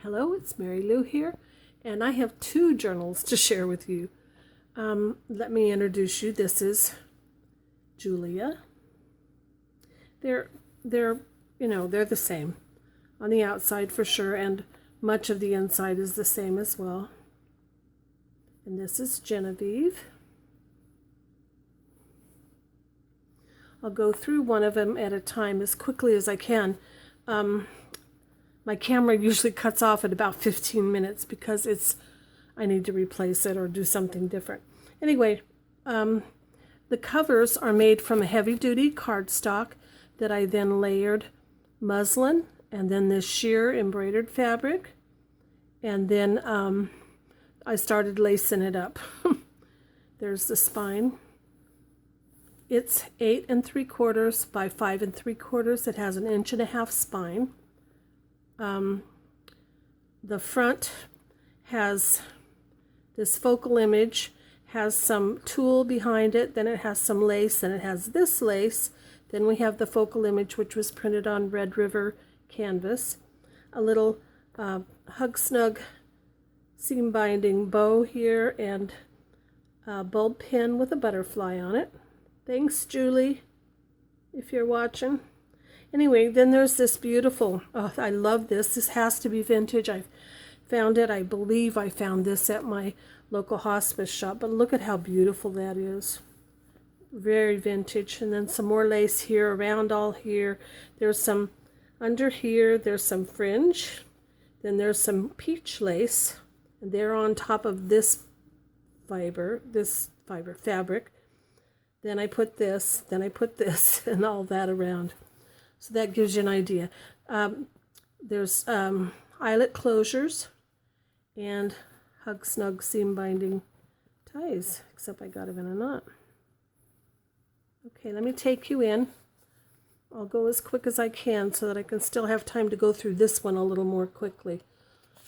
Hello, it's Mary Lou here, and I have two journals to share with you. Let me introduce you. This is Julia. They're the same on the outside for sure, and much of the inside is the same as well. And this is Genevieve. I'll go through one of them at a time as quickly as I can. My camera usually cuts off at about 15 minutes because I need to replace it or do something different. Anyway, the covers are made from a heavy-duty cardstock that I then layered muslin and then this sheer embroidered fabric, and then I started lacing it up. There's the spine. It's 8 3/4 by 5 3/4. It has an 1.5 inch spine. The front has this focal image, has some tulle behind it, then it has some lace, and it has this lace. Then we have the focal image, which was printed on Red River canvas. A little hug snug seam binding bow here, and a bulb pin with a butterfly on it. Thanks, Julie, if you're watching. Anyway, then there's this beautiful, I love this. This has to be vintage. I found it, I believe I found this at my local hospice shop, but look at how beautiful that is. Very vintage. And then some more lace here, around all here. There's some under here, there's some fringe. Then there's some peach lace, and they're on top of this fabric. Then I put this, and all that around. So that gives you an idea. There's eyelet closures and hug snug seam binding ties, except I got them in a knot. Okay, let me take you in. I'll go as quick as I can so that I can still have time to go through this one a little more quickly.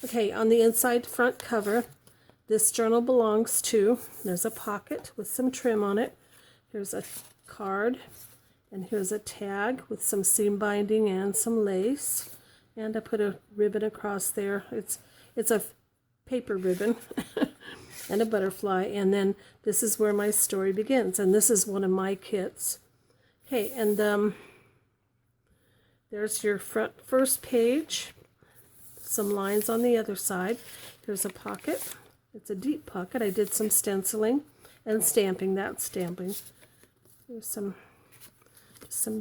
Okay, on the inside front cover, this journal belongs to, there's a pocket with some trim on it. Here's a card, and here's a tag with some seam binding and some lace. And I put a ribbon across there. It's a paper ribbon and a butterfly. And then this is where my story begins. And this is one of my kits. Okay, and there's your first page. Some lines on the other side. Here's a pocket. It's a deep pocket. I did some stenciling and stamping. That's stamping. There's some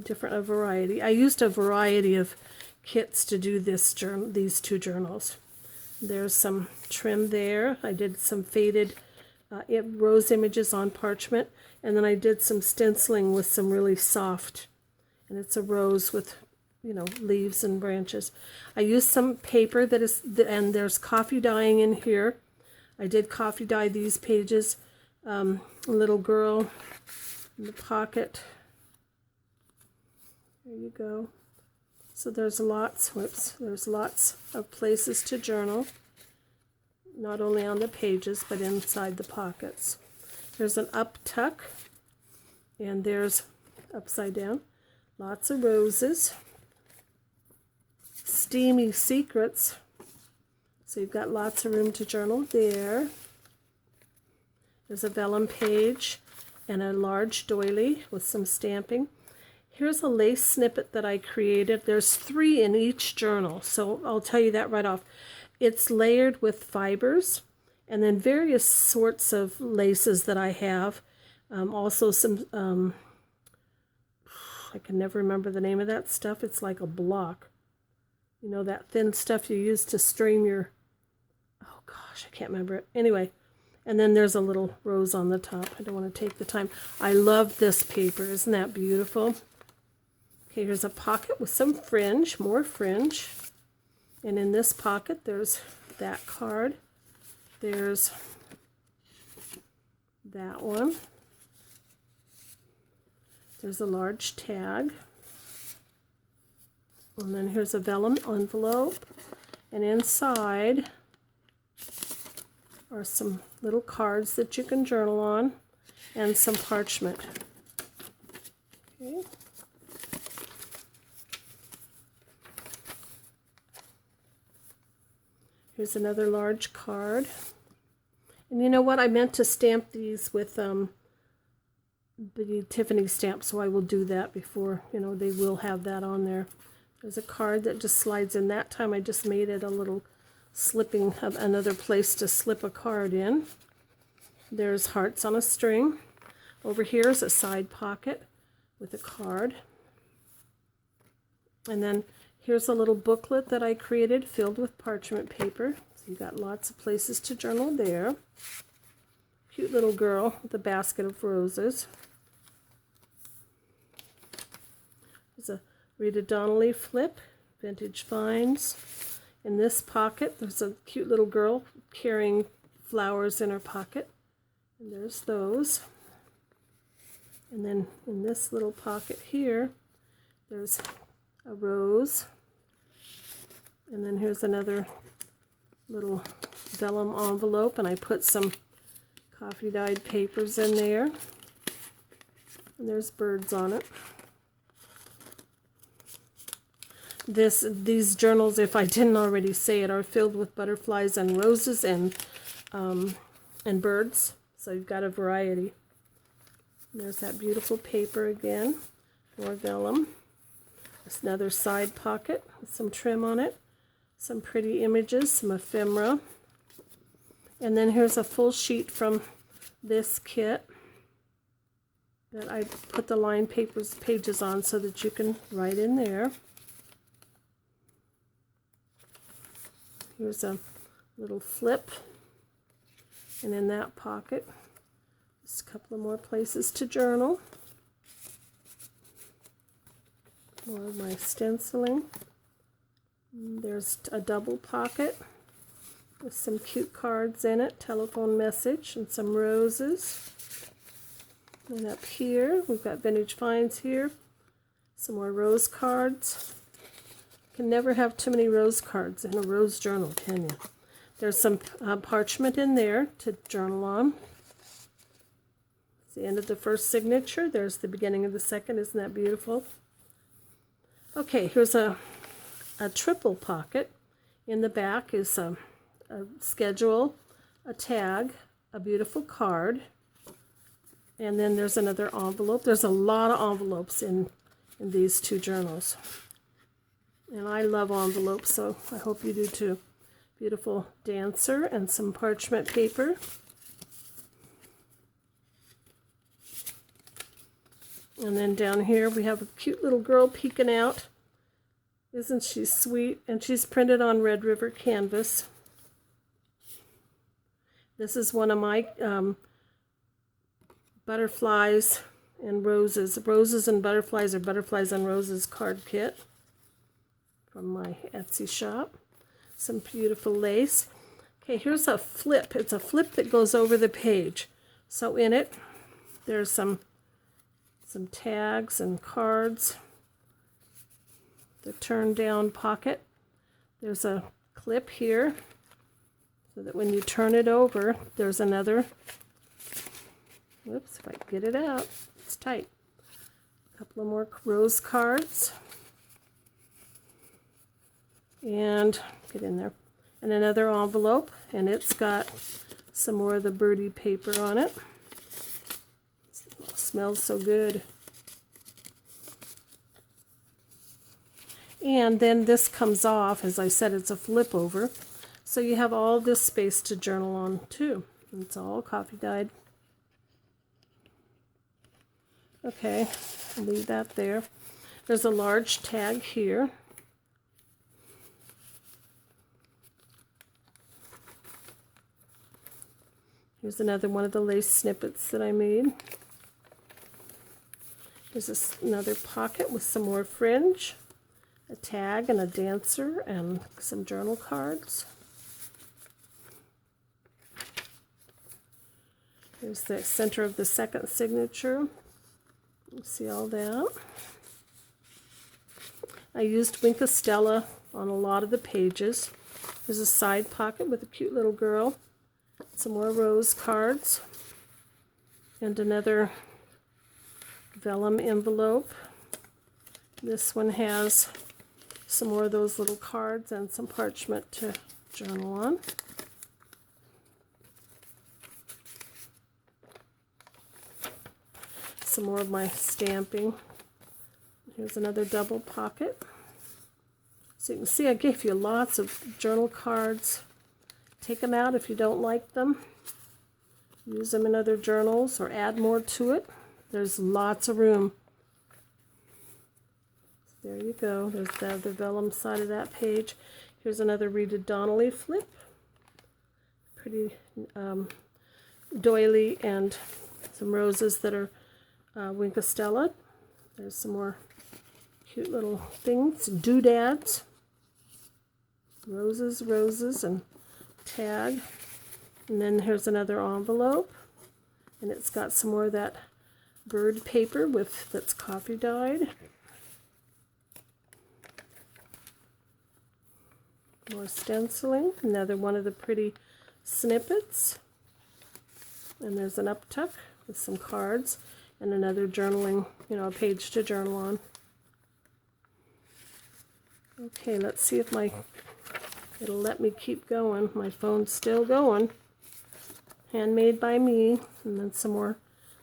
different variety. I used a variety of kits to do these two journals. There's some trim there. I did some faded rose images on parchment, and then I did some stenciling with some really soft, and it's a rose with leaves and branches. I used some paper and there's coffee dyeing in here. I did coffee dye these pages. A little girl in the pocket. There you go. So there's lots of places to journal, not only on the pages but inside the pockets. There's an up tuck, and there's upside down. Lots of roses. Steamy secrets. So you've got lots of room to journal there. There's a vellum page and a large doily with some stamping. Here's a lace snippet that I created. There's 3 in each journal, so I'll tell you that right off. It's layered with fibers, and then various sorts of laces that I have. Also some, I can never remember the name of that stuff. It's like a block. You know, that thin stuff you use to stream your, oh gosh, I can't remember it. Anyway. And then there's a little rose on the top. I don't want to take the time. I love this paper. Isn't that beautiful? Okay, here's a pocket with some fringe, more fringe. And in this pocket, there's that card. There's that one. There's a large tag. And then here's a vellum envelope. And inside are some little cards that you can journal on, and some parchment. Okay. Here's another large card. And you know what? I meant to stamp these with the Tiffany stamp, so I will do that before, they will have that on there. There's a card that just slides in. That time I just made it a little slipping of another place to slip a card in. There's hearts on a string. Over here is a side pocket with a card. And then here's a little booklet that I created filled with parchment paper. So you got lots of places to journal there. Cute little girl with a basket of roses. There's a Rita Donnelly flip, vintage finds. In this pocket, there's a cute little girl carrying flowers in her pocket. And there's those. And then in this little pocket here, there's a rose. And then here's another little vellum envelope, and I put some coffee dyed papers in there. And there's birds on it. These journals, if I didn't already say it, are filled with butterflies and roses and birds. So you've got a variety. And there's that beautiful paper again, more vellum. There's another side pocket with some trim on it, some pretty images, some ephemera. And then here's a full sheet from this kit that I put the line pages on so that you can write in there. Here's a little flip, and in that pocket, just a couple of more places to journal. More of my stenciling. There's a double pocket with some cute cards in it, telephone message, and some roses. And up here, we've got vintage finds here, some more rose cards. Can never have too many rose cards in a rose journal, can you? There's some parchment in there to journal on. It's the end of the first signature. There's the beginning of the second. Isn't that beautiful? Okay, here's a triple pocket. In the back is a schedule, a tag, a beautiful card, and then there's another envelope. There's a lot of envelopes in these two journals. And I love envelopes, so I hope you do too. Beautiful dancer and some parchment paper. And then down here we have a cute little girl peeking out. Isn't she sweet? And she's printed on Red River canvas. This is one of my butterflies and roses. Roses and butterflies, or butterflies and roses card kit from my Etsy shop. Some beautiful lace. Okay, here's a flip. It's a flip that goes over the page. So in it, there's some tags and cards. The turn down pocket. There's a clip here so that when you turn it over, there's another. Whoops, if I can get it out, it's tight. A couple of more rose cards. And get in there. And another envelope, and it's got some more of the birdie paper on it. It smells so good. And then this comes off. As I said, it's a flip over. So you have all this space to journal on too. It's all coffee dyed. Okay, I'll leave that there. There's a large tag here. Here's another one of the lace snippets that I made. There's another pocket with some more fringe, a tag and a dancer, and some journal cards. Here's the center of the second signature. You see all that. I used Wink of Stella on a lot of the pages. There's a side pocket with a cute little girl. Some more rose cards. And another vellum envelope. This one has some more of those little cards and some parchment to journal on. Some more of my stamping. Here's another double pocket. So you can see I gave you lots of journal cards. Take them out if you don't like them. Use them in other journals or add more to it. There's lots of room. There you go. There's the other vellum side of that page. Here's another Rita Donnelly flip. Pretty doily and some roses that are Winkostella. There's some more cute little things. Doodads. Roses, roses, and tag. And then here's another envelope. And it's got some more of that bird paper that's coffee dyed. More stenciling. Another one of the pretty snippets. And there's an uptuck with some cards. And another journaling, a page to journal on. Okay, let's see if it'll let me keep going. My phone's still going. Handmade by me. And then some more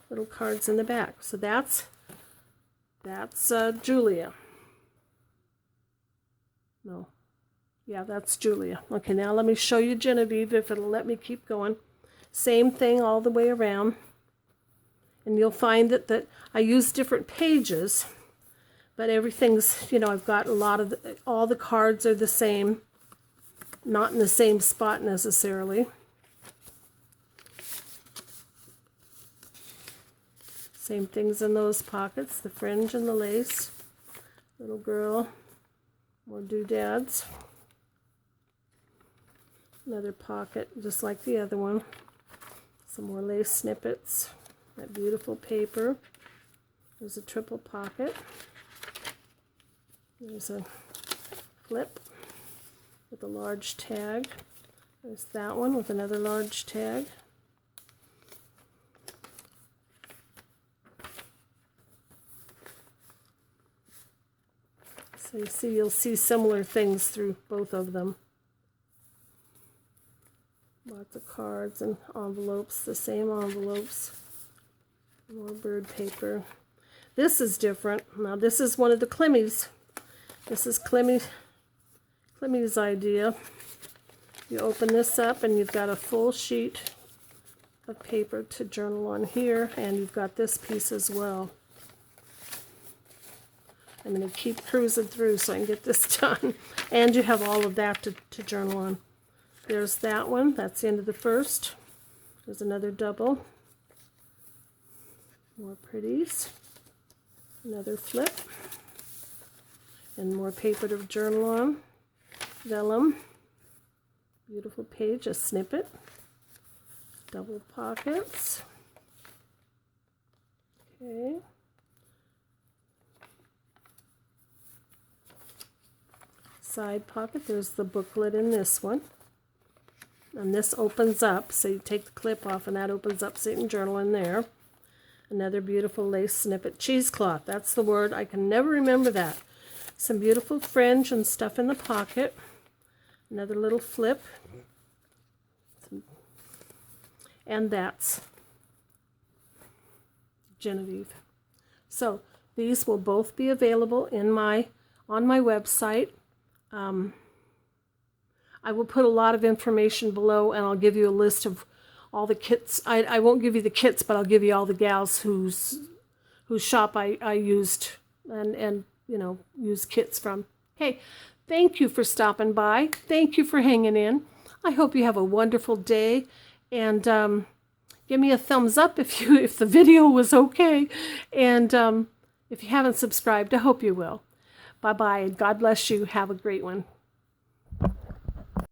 little cards in the back. So that's Julia. No. Yeah, that's Julia. Okay, now let me show you Genevieve if it'll let me keep going. Same thing all the way around. And you'll find that I use different pages, but everything's, I've got a lot of, all the cards are the same, not in the same spot necessarily. Same things in those pockets, the fringe and the lace. Little girl, more doodads. Another pocket, just like the other one. Some more lace snippets. That beautiful paper. There's a triple pocket. There's a flip with a large tag. There's that one with another large tag. So you'll see similar things through both of them. Lots of cards and envelopes, the same envelopes. More bird paper. This is different. Now this is one of the Clemmy's. This is Clemmy's idea. You open this up and you've got a full sheet of paper to journal on here, and you've got this piece as well. I'm going to keep cruising through so I can get this done. And you have all of that to journal on. There's that one. That's the end of the first. There's another double. More pretties. Another flip. And more paper to journal on. Vellum. Beautiful page, a snippet. Double pockets. Okay. Side pocket. There's the booklet in this one. And this opens up, so you take the clip off and that opens up so you can journal in there. Another beautiful lace snippet. Cheesecloth, that's the word. I can never remember that. Some beautiful fringe and stuff in the pocket. Another little flip. And that's Genevieve. So these will both be available on my website. I will put a lot of information below, and I'll give you a list of all the kits. I won't give you the kits, but I'll give you all the gals whose shop I used and use kits from. Hey, thank you for stopping by. Thank you for hanging in. I hope you have a wonderful day, and give me a thumbs up if the video was okay, and if you haven't subscribed, I hope you will. Bye-bye, and God bless you. Have a great one.